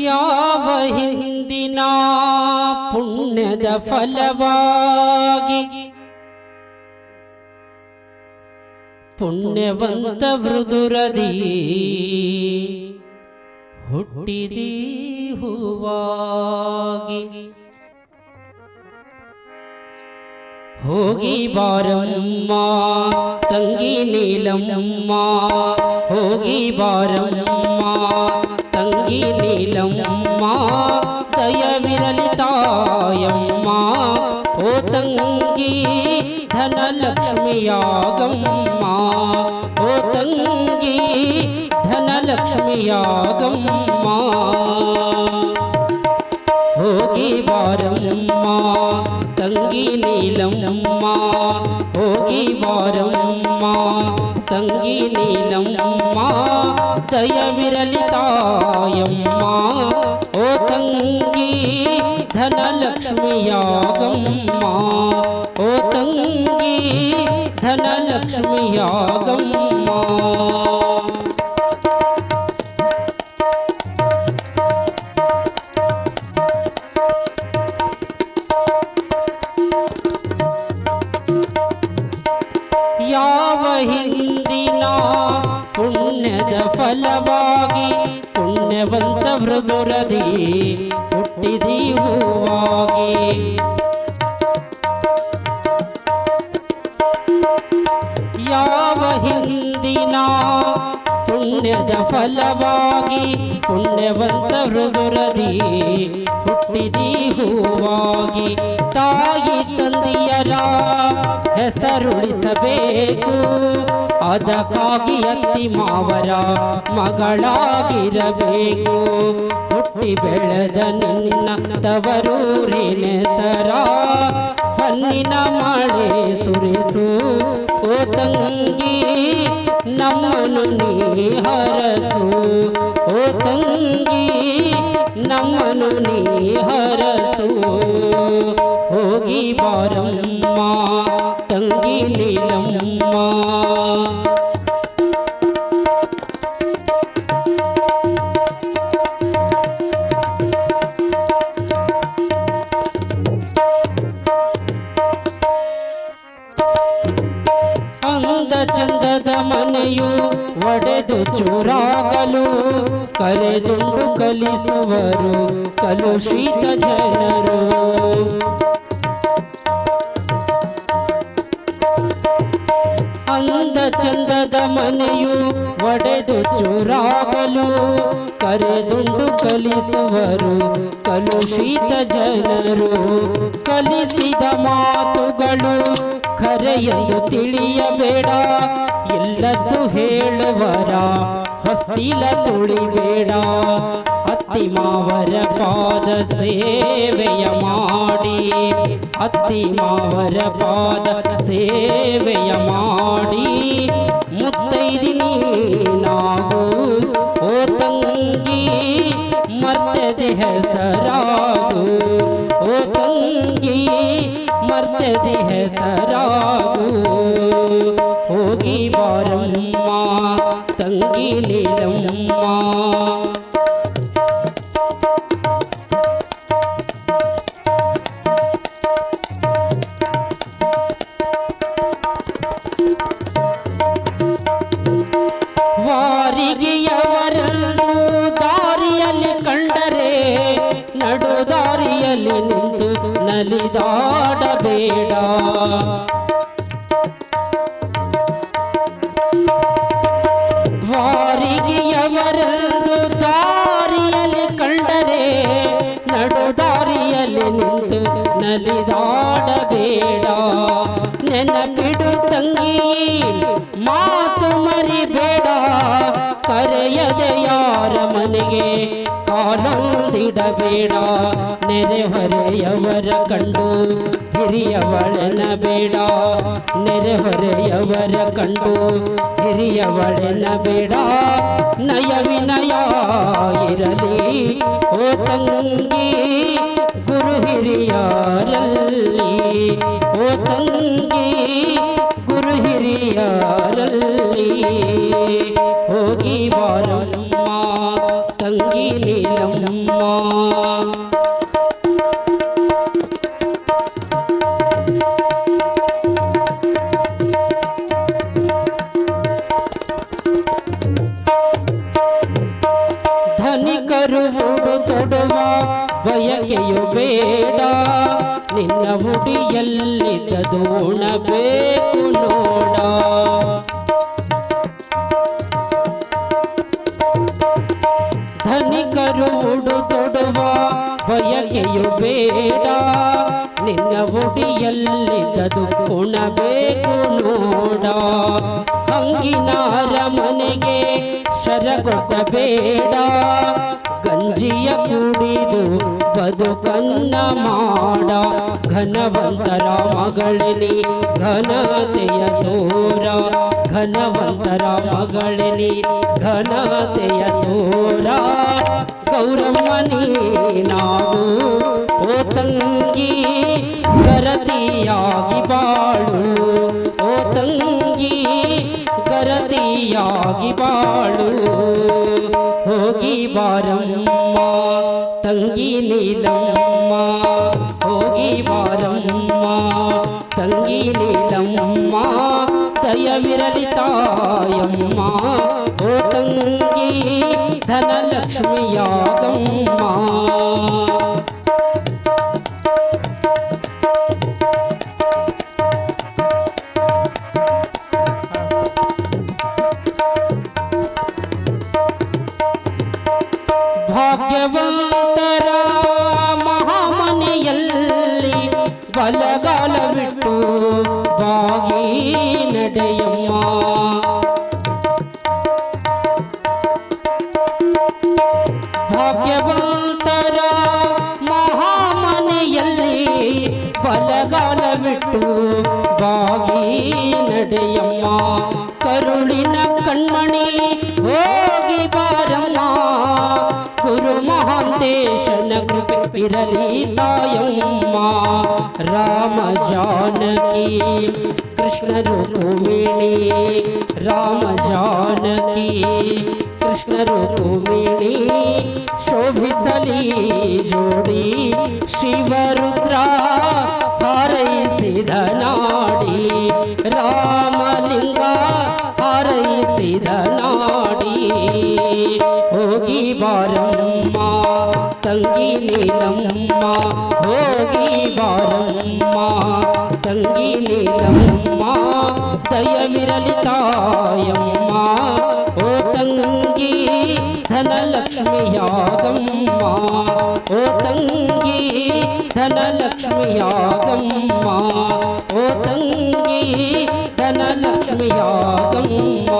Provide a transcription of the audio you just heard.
ಯಾವ ಹಿಂದಿನ ಪುಣ್ಯದ ಫಲವಾಗಿ ಪುಣ್ಯವಂತ ಮೃದುರದಿ ಹುಟ್ಟಿದಿ ಹೂವಾಗಿ ಹೋಗಿ ಬಾರಮ್ಮ ತಂಗಿ ನೀಲಮ್ಮ ಹೋಗಿ ಬಾರಮ್ಮ ತಂಗಿ ನೀಲಮ್ಮ ದಯವಿರಲಿ ತಾಯಮ್ಮ ಓ ತಂಗಿ ಧನಲಕ್ಷ್ಮಿಯಾಗಮ್ಮ ಓ ತಂಗಿ ಧನಲಕ್ಷ್ಮಿಯಾಗಮ್ಮ ಹೋಗಿ ಬಾರಮ್ಮ ತಂಗಿ ನೀಲಮ್ಮ ಹೋಗಿ ಬಾರಮ್ಮ ತಂಗಿ ನೀಲಮ್ಮ ದಯವಿರಲಿ ತಾಯಮ್ಮ ಓ ತಂಗಿ ಧನಲಕ್ಷ್ಮಿಯಾಗಮ್ಮ ಓ ತಂಗಿ ಧನಲಕ್ಷ್ಮಿಯಾಗಮ್ಮ ಯಾವ ಹಿಂದಿನ ಪುಣ್ಯದ ಫಲವಾಗಿ ಪುಣ್ಯವಂತ ಮೃದುರದಿ ಹುಟ್ಟಿದಿ ಹೂವಾಗಿ ಯಾವ ಹಿಂದಿನ ಪುಣ್ಯದ ಫಲವಾಗಿ ಪುಣ್ಯವಂತ ಮೃದುರದಿ ಹುಟ್ಟಿದಿ ಹೂವಾಗಿ ತಾಯಿ ತಂದೆಯರ ಹೆಸರುಳಿಸಬೇಕು ಅದಕ್ಕಾಗಿ ಅತ್ತಿ ಮಾವರ ಮಗಳಾಗಿರಬೇಕು ಹುಟ್ಟಿ ಬೆಳೆದ ನಿನ್ನ ತವರೂರಿನೆಸರ ಹಣ್ಣಿನ ಮಳೆ ಸುರಿಸು ಓ ತಂಗಿ ನಮ್ಮನು ನೀ ಹರಸು ಓ ತಂಗಿ ನಮ್ಮನು ನೀ ಹರಸು ಹೋಗಿ ಬಾರಮ್ಮ ತಂಗಿ ನೀಲಮ್ಮ ಅಂದ ಚಂದದ ಮನೆಯು ಒಡೆದು ಚೂರಾಗಲು ಕರೆದುಂಡು ಕಲಿಸುವರು ಕಲುಷಿತ ಜನರು ಅಂದ ಚಂದದ ಮನೆಯು ಒಡೆದು ಚೂರಾಗಲು ಕರೆದುಂಡು ಕಲಿಸುವರು ಕಲುಷಿತ ಜನರು ಕಲಿಸಿದ ಮಾತುಗಳು ಖರೆಯೆಂದು ತಿಳಿಯಬೇಡ ಇಲ್ಲದ್ದು ಹೇಳುವರ ಹೊಸ್ತಿಲ ತುಳಿಬೇಡ ಅತ್ತಿ ಮಾವರ ಪಾದ ಸೇವೆಯ ಮಾಡಿ ಅತ್ತಿ ಮಾವರ ಪಾದ ಸೇವೆಯ ಮಾಡಿ ಮುತ್ತೈದಿನಿ ನಾವು ಓ ತಂಗಿ ಮರ್ತ್ಯದೆ ಹೆಸರಾಗು ಓ ತಂಗಿ ಮರ್ತ್ಯದೆ ಹೆಸರಾಗು ಹೋಗಿ ಬಾರಮ್ಮ ತಂಗಿ ನೀಲಮ್ಮ ವಾರಿಗೆಯವರನ್ನು ದಾರಿಯಲ್ಲಿ ಕಂಡರೆ ನಡು ದಾರಿಯಲ್ಲಿ ನಿಂತು ನಲಿದಾಡಬೇಡ ವಾರಿಗೆಯವರನ್ನು ದಾರಿಯಲ್ಲಿ ಕಂಡರೆ ನಡು ದಾರಿಯಲ್ಲಿ ನಿಂತು ನಲಿದಾಡಬೇಡ ನೆನಪಿಡು ತಂಗಿ ಮಾತು ಮರಿಬೇಡ, ಕರೆಯದೆ ಯಾರ ಮನೆಗೆ ಕಾಲೊಂದಿಡಬೇಡ. ನೆರೆಹೊರೆಯವರ ಕಂಡು ಹಿರಿಯವಳೆನಬೇಡ, ನೆರೆಹೊರೆಯವರ ಕಂಡು ಹಿರಿಯವಳೆನಬೇಡ. ನಯ ವಿನಯ ಇರಲಿ ಓ ತಂಗಿ ಗುರು ಹಿರಿಯರಲ್ಲಿ, ಓ ತಂಗಿ ಗುರು ಹಿರಿಯರಲ್ಲಿ. ಹೋಗಿ ಬಾರಮ್ಮ ತಂಗಿ ನೀಲಮ್ಮ, ಧನಿಕರು ಉಡು ತೊಡುವ ಬಯಕೆಯು ಬೇಡ, ನಿನ್ನ ಹುಡಿಯಲ್ಲಿದ್ದದು ಉಣಬೇಕು ನೋಡ. ಧನಿಕರು ಉಡು ತೊಡುವ ಬಯಕೆಯು ಬೇಡ, ನಿನ್ನ ಹುಡಿಯಲ್ಲಿದ್ದದು ಉಣಬೇಕು ನೋಡ. ಹಂಗಿನಾರ ಮನೆಗೆ ಶರಗೊಟ್ಟಬೇಡ, ಗಂಜಿಯ ಕುಡಿದು ಬದುಕನ್ನ ಮಾಡ. ಘನವಂತರ ಮಗಳಲ್ಲಿ ಘನತೆಯ ತೋರ, ಘನವಂತರ ಮಗಳಲ್ಲಿ ಘನತೆಯ ತೋರ. ಗೌರಮ್ಮ ನೀನಾಗು ಓ ತಂಗಿ ಗರತಿಯಾಗಿ ಬಾಳು, ಓ ತಂಗಿ ಗರತಿಯಾಗಿ ಬಾಳು. ಹೋಗಿ ಬಾರಮ್ಮ ತಂಗಿ ನೀಲಮ್ಮ, ಹೋಗಿ ಬಾರಮ್ಮ ತಂಗಿ ನೀಲಮ್ಮ. ದಯವಿರಲಿ ತಾಯಮ್ಮ ಓ ತಂಗಿ ಧನಲಕ್ಷ್ಮಿಯಾಗಮ್ಮ. ಭಾಗ್ಯವಂತರ ಮಹಾಮನೆಯಲ್ಲಿ ಬಲಗಾಲವಿಟ್ಟು ಬಾಗಿ ನಡೆಯಮ್ಮ. ಭಾಗ್ಯವಂತರ ಮಹಾಮನೆಯಲ್ಲಿ ಬಲಗಾಲವಿಟ್ಟು ಬಾಗಿ ನಡೆಯಮ್ಮ. ಕರುಳಿನ ಕಣ್ಮಣಿ ಹೋಗಿ ಬಾರಮ್ಮ, ಗುರು ಮಹಾಂತೇಶನ ಕೃಪೆ ಇರಲಿ ತಾಯಮ್ಮ. ರಾಮ ಜಾನಕಿ ಕೃಷ್ಣ ರುಕ್ಮಿಣಿ, ರಾಮ ಜಾನಕಿ ಕೃಷ್ಣ ರುಕ್ಮಿಣಿ. ಶೋಭಿಸಲಿ ಜೋಡಿ ಶಿವರುದ್ರ ಹಾರೈಸಿದ ನಾಡಿ, ರಾಮಲಿಂಗ ಹಾರೈಸಿದ ನಾಡಿ. ಹೋಗಿ ಬಾರಮ್ಮ ತಂಗಿ ನೀಲಮ್ಮ, ಹೋಗಿ ಬಾರಮ್ಮ ತಂಗಿ ನೀಲಮ್ಮ. ದಯವಿರಲಿ ತಾಯಮ್ಮ ಓ ತಂಗಿ ಧನಲಕ್ಷ್ಮಿಯಾಗಮ್ಮ, ಓ ತಂಗಿ ಧನಲಕ್ಷ್ಮಿಯಾಗಮ್ಮ, ಓ ತಂಗಿ ಧನಲಕ್ಷ್ಮಿಯಾಗಮ್ಮ.